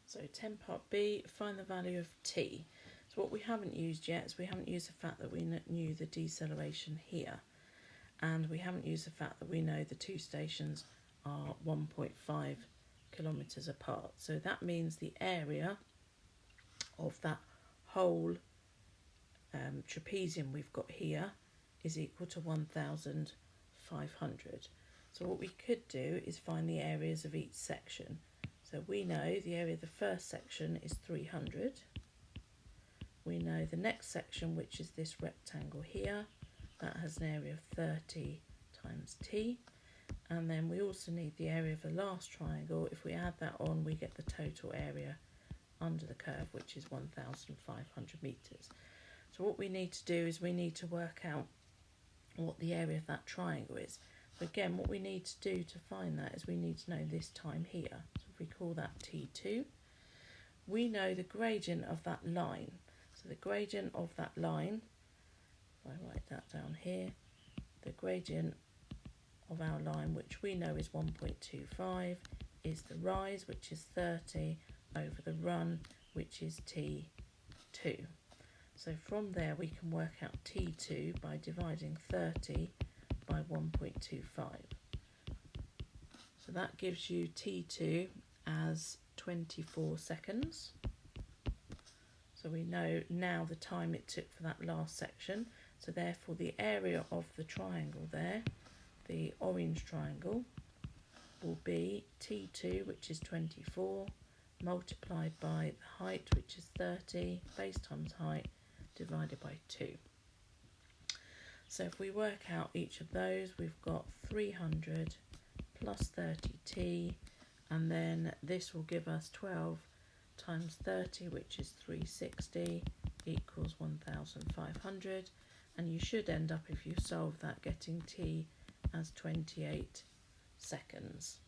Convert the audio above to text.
So 10 part B, find the value of t. So what we haven't used yet is we haven't used the fact that we knew the deceleration here, and we haven't used the fact that we know the two stations are 1.5 kilometres apart. So that means the area of that whole trapezium we've got here is equal to 1,500. So what we could do is find the areas of each section. So we know the area of the first section is 300. We know the next section, which is this rectangle here, that has an area of 30 times t. And then we also need the area of the last triangle. If we add that on, we get the total area under the curve, which is 1,500 metres. So what we need to do is we need to work out what the area of that triangle is. So again, what we need to do to find that is we need to know this time here. So if we call that T2, we know the gradient of that line. So the gradient of that line, if I write that down here, the gradient of our line, which we know is 1.25, is the rise, which is 30, over the run, which is T2. So from there we can work out T2 by dividing 30 by 1.25. So that gives you T2 as 24 seconds. So we know now the time it took for that last section. So therefore the area of the triangle there, the orange triangle, will be T2, which is 24, multiplied by the height, which is 30, base times height, divided by 2. So if we work out each of those, we've got 300 plus 30t, and then this will give us 12 times 30, which is 360, equals 1,500, and you should end up, if you solve that, getting t as 28 seconds.